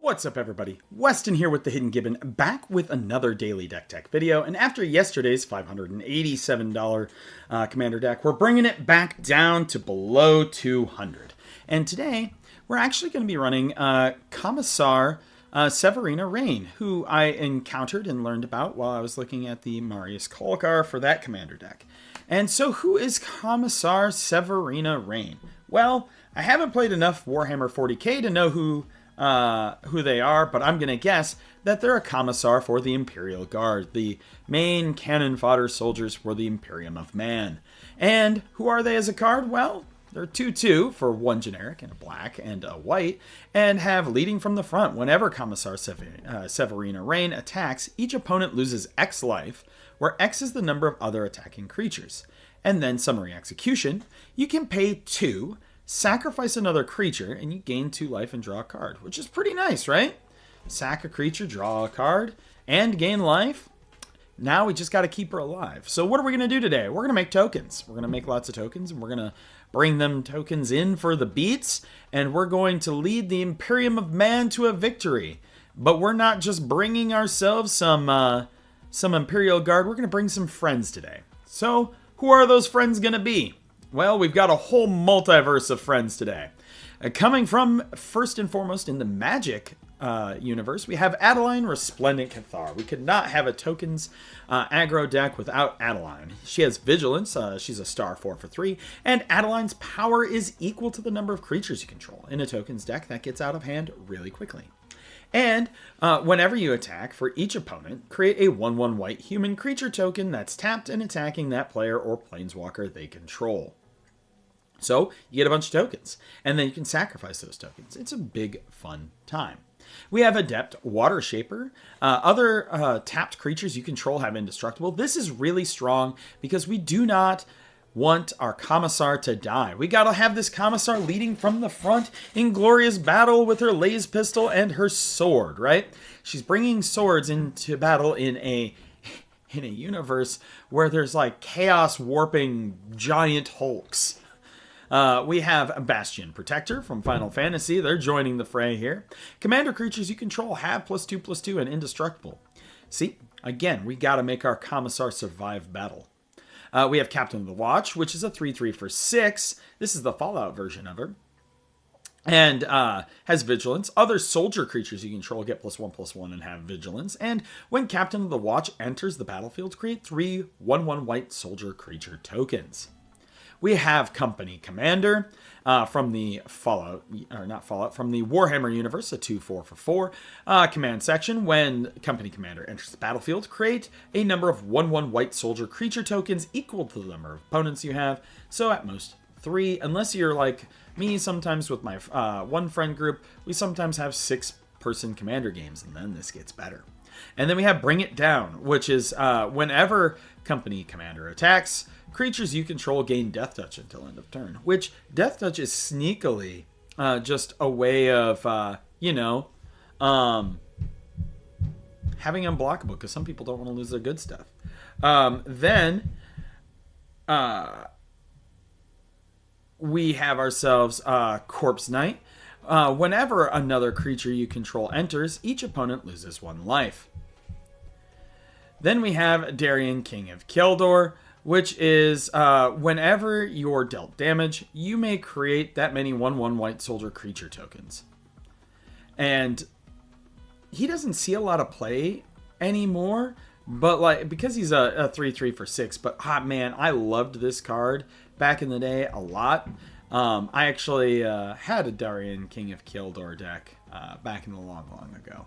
What's up everybody, Weston here with the Hidden Gibbon, back with another daily deck tech video, and after yesterday's $587 commander deck, we're bringing it back down to below 200. And today, we're actually going to be running Commissar Severina Raine, who I encountered and learned about while I was looking at the Marius Kolkar for that commander deck. And so who is Commissar Severina Raine? Well, I haven't played enough Warhammer 40k to know who they are, but I'm going to guess that they're a Commissar for the Imperial Guard, the main cannon fodder soldiers for the Imperium of Man. And who are they as a card? Well, they're 2/2 for one generic and a black and a white, and have leading from the front. Whenever Commissar Severina Raine attacks, each opponent loses X life, where X is the number of other attacking creatures. And then summary execution, you can pay 2, sacrifice another creature, and you gain 2 life and draw a card, which is pretty nice, right? Sack a creature, draw a card, and gain life. Now we just got to keep her alive. So what are we going to do today? We're going to make tokens. We're going to make lots of tokens, and we're going to bring them tokens in for the beats, and we're going to lead the Imperium of Man to a victory. But we're not just bringing ourselves some Imperial Guard. We're going to bring some friends today. So who are those friends going to be? Well, we've got a whole multiverse of friends today. Coming from, first and foremost, in the Magic universe, we have Adeline Resplendent Cathar. We could not have a tokens aggro deck without Adeline. She has Vigilance, she's a star 4 for 3, and Adeline's power is equal to the number of creatures you control. In a tokens deck, that gets out of hand really quickly. And whenever you attack, for each opponent, create a 1/1 white human creature token that's tapped and attacking that player or planeswalker they control. So you get a bunch of tokens, and then you can sacrifice those tokens. It's a big, fun time. We have Adept Water Shaper. Other tapped creatures you control have Indestructible. This is really strong because we do not want our Commissar to die. We gotta have this Commissar leading from the front in glorious battle with her laser pistol and her sword, right? She's bringing swords into battle in a universe where there's like chaos warping giant hulks. We have Bastion Protector from Final Fantasy. They're joining the fray here. Commander creatures you control have +2/+2 and Indestructible. See, again, we got to make our Commissar survive battle. We have Captain of the Watch, which is a 3/3 for 6. This is the Fallout version of her. And has Vigilance. Other soldier creatures you control get +1/+1 and have Vigilance. And when Captain of the Watch enters the battlefield, create 3 1/1 white soldier creature tokens. We have Company Commander from the from the Warhammer universe, a 2/4 for 4 command section. When Company Commander enters the battlefield, create a number of 1/1 white soldier creature tokens equal to the number of opponents you have. So at most 3, unless you're like me. Sometimes with my one friend group, we sometimes have 6-person commander games, and then this gets better. And then we have Bring It Down, which is whenever Company Commander attacks, creatures you control gain Death Touch until end of turn, which Death Touch is sneakily just a way of, having unblockable, because some people don't want to lose their good stuff. We have ourselves Corpse Knight. Whenever another creature you control enters, each opponent loses 1 life. Then we have Darien, King of Keldor, which is whenever you're dealt damage, you may create that many 1/1 white soldier creature tokens. And he doesn't see a lot of play anymore, but because he's a 3/3 for 6. But man, I loved this card back in the day a lot. I actually had a Darien, King of Keldor deck back in the long ago.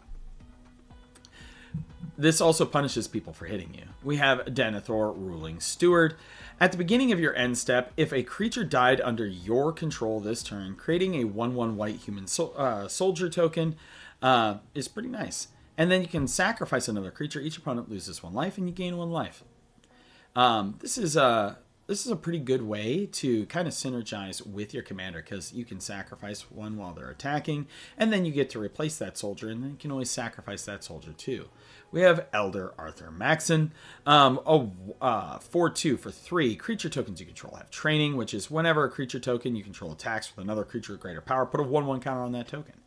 This also punishes people for hitting you. We have Denethor, Ruling Steward. At the beginning of your end step, if a creature died under your control this turn, creating a 1/1 white human soldier token is pretty nice. And then you can sacrifice another creature. Each opponent loses 1 life, and you gain 1 life. This is a pretty good way to kind of synergize with your commander, because you can sacrifice 1 while they're attacking, and then you get to replace that soldier, and then you can always sacrifice that soldier too. We have Elder Arthur Maxon, a 4/2 for 3 creature tokens you control have Training, which is whenever a creature token you control attacks with another creature of greater power, put a 1/1 counter on that token.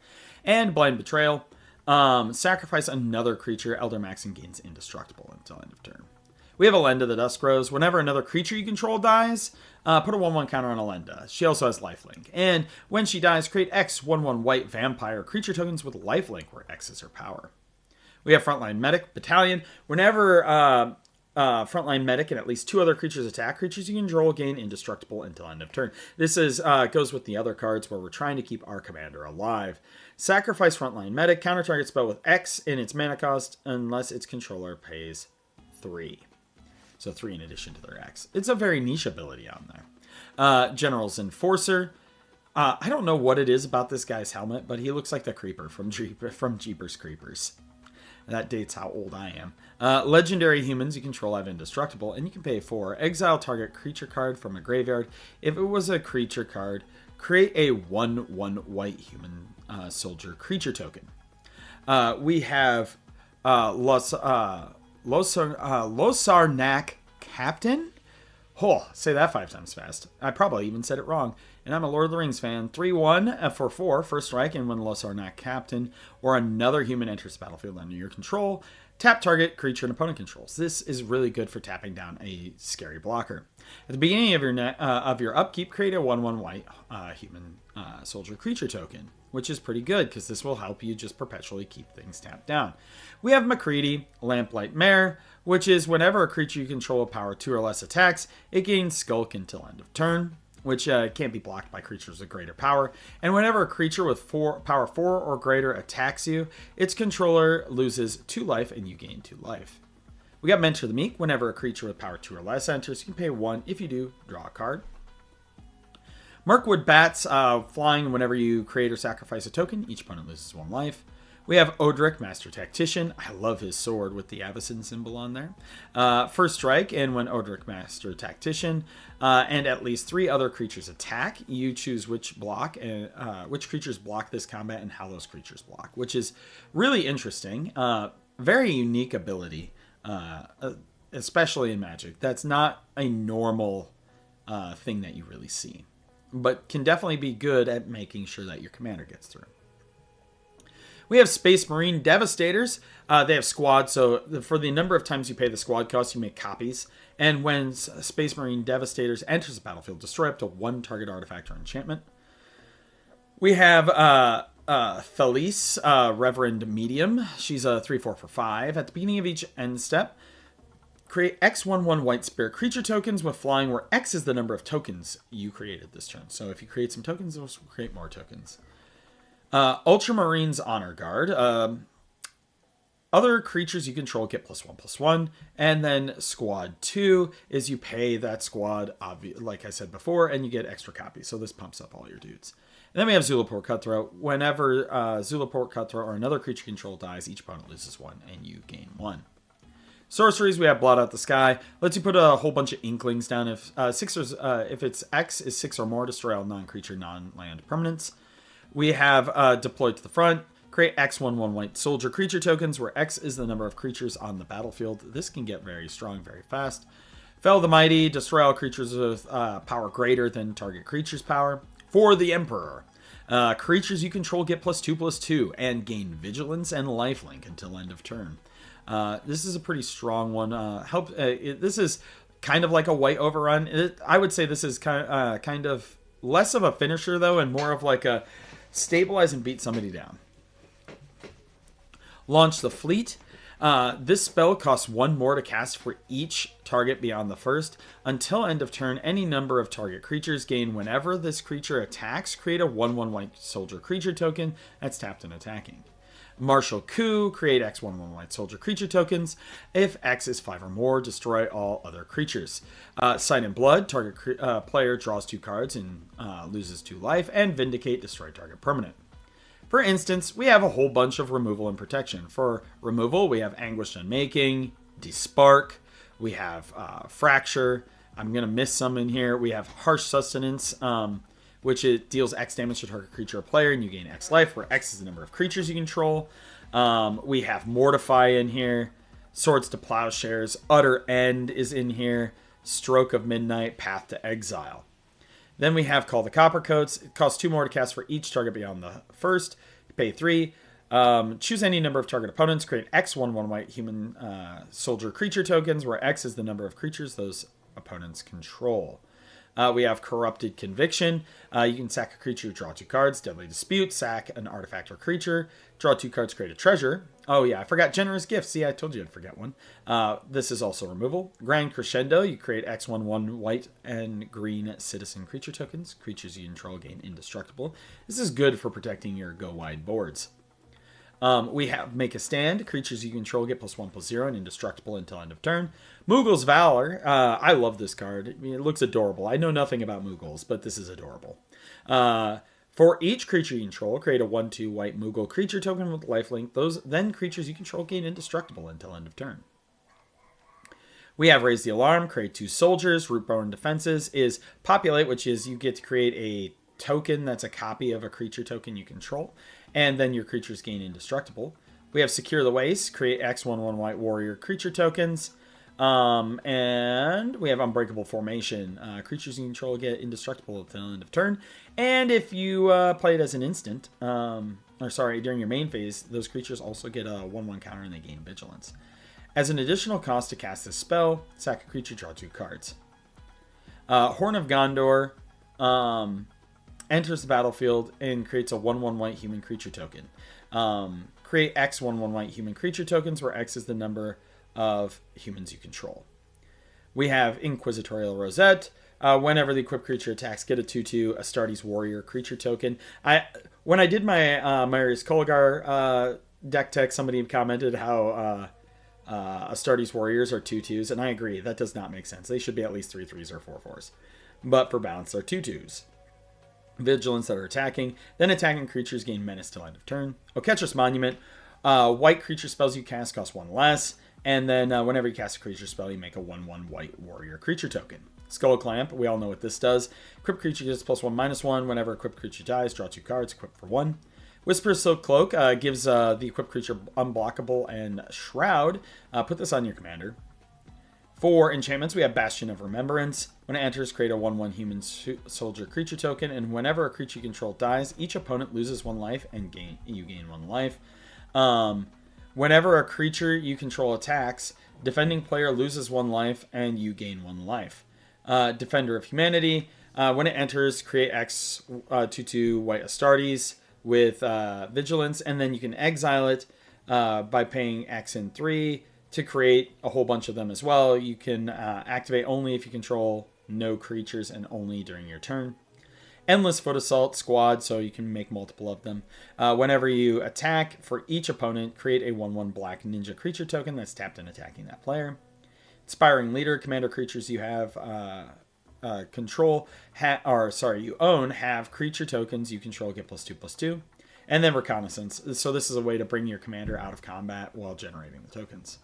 And Blind Betrayal. Sacrifice another creature. Elder Maxim gains indestructible until end of turn. We have Elenda the Dusk Rose. Whenever another creature you control dies, put a 1/1 counter on Elenda. She also has lifelink. And when she dies, create X 1/1 white vampire creature tokens with lifelink, where X is her power. We have Frontline Medic Battalion. Whenever Frontline Medic and at least 2 other creatures attack, creatures you control gain indestructible until end of turn. This is goes with the other cards where we're trying to keep our commander alive. Sacrifice Frontline Medic. Counter target spell with X in its mana cost unless its controller pays 3. So 3 in addition to their X. It's a very niche ability on there. General's Enforcer. I don't know what it is about this guy's helmet, but he looks like the Creeper from Jeepers Creepers. That dates how old I am. Legendary humans you control have indestructible, and you can pay 4. Exile target creature card from a graveyard. If it was a creature card, create a 1/1 white human soldier creature token. We have Losarnak Captain. Oh, say that 5 times fast. I probably even said it wrong. And I'm a Lord of the Rings fan. 3/1 for 4, first strike, and when Losarnak Captain or another human enters the battlefield under your control, tap target creature an opponent controls. This is really good for tapping down a scary blocker. At the beginning of your upkeep, create a 1/1 white human soldier creature token, which is pretty good because this will help you just perpetually keep things tapped down. We have McCready, Lamplight Mare, which is whenever a creature you control with power 2 or less attacks, it gains Skulk until end of turn, which can't be blocked by creatures with greater power. And whenever a creature with power 4 or greater attacks you, its controller loses 2 life and you gain 2 life. We got Mentor the Meek. Whenever a creature with power 2 or less enters, you can pay 1. If you do, draw a card. Mirkwood Bats, flying whenever you create or sacrifice a token, each opponent loses 1 life. We have Odric, Master Tactician. I love his sword with the Avacyn symbol on there. First strike, and when Odric, Master Tactician, and at least 3 other creatures attack, you choose which creatures block this combat and how those creatures block, which is really interesting. Very unique ability, especially in Magic. That's not a normal thing that you really see, but can definitely be good at making sure that your commander gets through. We have Space Marine Devastators. They have squad, so for the number of times you pay the squad cost, you make copies. And when Space Marine Devastators enters the battlefield, destroy up to 1 target artifact or enchantment. We have Thalice, Reverend Medium. She's a 3/4 for 5. At the beginning of each end step, create X 1/1 white spirit creature tokens with flying, where X is the number of tokens you created this turn. So if you create some tokens, it'll create more tokens. Ultramarines Honor Guard. Other creatures you control get +1/+1. And then Squad 2 is you pay that squad, like I said before, and you get extra copies. So this pumps up all your dudes. And then we have Zulaport Cutthroat. Whenever Zulaport Cutthroat or another creature you control dies, each opponent loses 1 and you gain 1. Sorceries, we have Blot Out the Sky. Lets you put a whole bunch of Inklings down. If its X is 6 or more, destroy all non-creature, non-land permanents. We have Deployed to the Front. Create X 1/1 white soldier creature tokens, where X is the number of creatures on the battlefield. This can get very strong very fast. Fell the Mighty. Destroy all creatures with power greater than target creature's power. For the Emperor. Creatures you control get +2/+2 and gain Vigilance and Lifelink until end of turn. This is a pretty strong one. This is kind of like a white overrun. I would say this is kind of less of a finisher, though, and more of like a stabilize and beat somebody down. Launch the Fleet. This spell costs 1 more to cast for each target beyond the first. Until end of turn, any number of target creatures gain whenever this creature attacks. Create a 1/1 white soldier creature token that's tapped and attacking. Martial Coup. Create X 1/1 white soldier creature tokens. If X is 5 or more, destroy all other creatures. Sight and Blood. Target player draws 2 cards and loses 2 life. And Vindicate. Destroy target permanent. For instance, we have a whole bunch of removal and protection. For removal, we have Anguished Unmaking, Despark, we have Fracture. I'm going to miss some in here. We have Harsh Sustenance, which it deals X damage to target creature or player, and you gain X life, where X is the number of creatures you control. We have Mortify in here, Swords to Plowshares, Utter End is in here, Stroke of Midnight, Path to Exile. Then we have Call the Coppercoats. It costs 2 more to cast for each target beyond the first. You pay 3. Choose any number of target opponents. Create X 1/1 white human soldier creature tokens, where X is the number of creatures those opponents control. We have Corrupted Conviction. You can sack a creature, draw 2 cards. Deadly Dispute, sack an artifact or creature. Draw 2 cards, create a treasure. Oh yeah, I forgot Generous Gift. See, I told you I'd forget one. This is also removal. Grand Crescendo. You create X 1/1 white and green citizen creature tokens. Creatures you control gain indestructible. This is good for protecting your go wide boards. We have Make a Stand. Creatures you control get +1/+0 and indestructible until end of turn. Moogle's Valor. I love this card. I mean, it looks adorable. I know nothing about Moogles, but this is adorable. For each creature you control, create a 1/2 white Moogle creature token with lifelink. Then creatures you control gain indestructible until end of turn. We have Raise the Alarm. Create 2 soldiers. Rootborn Defenses is Populate, which is you get to create a token that's a copy of a creature token you control, and then your creatures gain indestructible. We have Secure the Waste. Create X 1/1 white warrior creature tokens. And we have Unbreakable Formation. Creatures you control get indestructible at the end of turn. And if you play it as an instant, during your main phase, those creatures also get a 1/1 counter and they gain Vigilance. As an additional cost to cast this spell, sack a creature, draw 2 cards. Horn of Gondor enters the battlefield and creates a 1/1 white human creature token. Create X 1/1 white human creature tokens, where X is the number of humans you control. We have Inquisitorial Rosette. Whenever the equipped creature attacks, get a 2/2 Astartes Warrior creature token. When I did my Marius Kolgar deck tech, somebody commented how Astartes Warriors are 2/2s, and I agree. That does not make sense. They should be at least 3/3s or 4/4s. But for balance, they're 2/2s. Vigilance that are attacking. Then attacking creatures gain menace till end of turn. Oketra's Monument. White creature spells you cast cost 1 less. And then whenever you cast a creature spell, you make a 1/1 white warrior creature token. Skull Clamp. We all know what this does. Equipped creature gets +1/-1. Whenever equipped creature dies, draw 2 cards. Equip for 1. Whisper's Silk Cloak gives the equipped creature unblockable and Shroud. Put this on your commander. For enchantments, we have Bastion of Remembrance. When it enters, create a 1/1 human soldier creature token, and whenever a creature you control dies, each opponent loses 1 life and you gain 1 life. Whenever a creature you control attacks, defending player loses 1 life and you gain 1 life. Defender of Humanity. When it enters, create X 2/2 white Astartes with Vigilance, and then you can exile it by paying X and 3 to create a whole bunch of them as well. You can activate only if you control no creatures and only during your turn. Endless Foot Assault Squad, so you can make multiple of them. Whenever you attack, for each opponent, create a 1/1 black ninja creature token that's tapped and attacking that player. Inspiring Leader. Commander creatures you have you own have creature tokens you control get +2/+2. And then Reconnaissance. So this is a way to bring your commander out of combat while generating the tokens.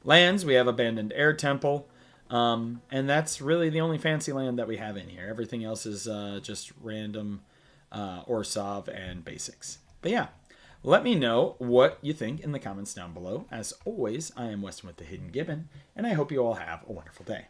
Lands, we have Abandoned Air Temple. And that's really the only fancy land that we have in here. Everything else is just random Orsov and basics. But yeah, let me know what you think in the comments down below. As always, I am Weston with the Hidden Gibbon, and I hope you all have a wonderful day.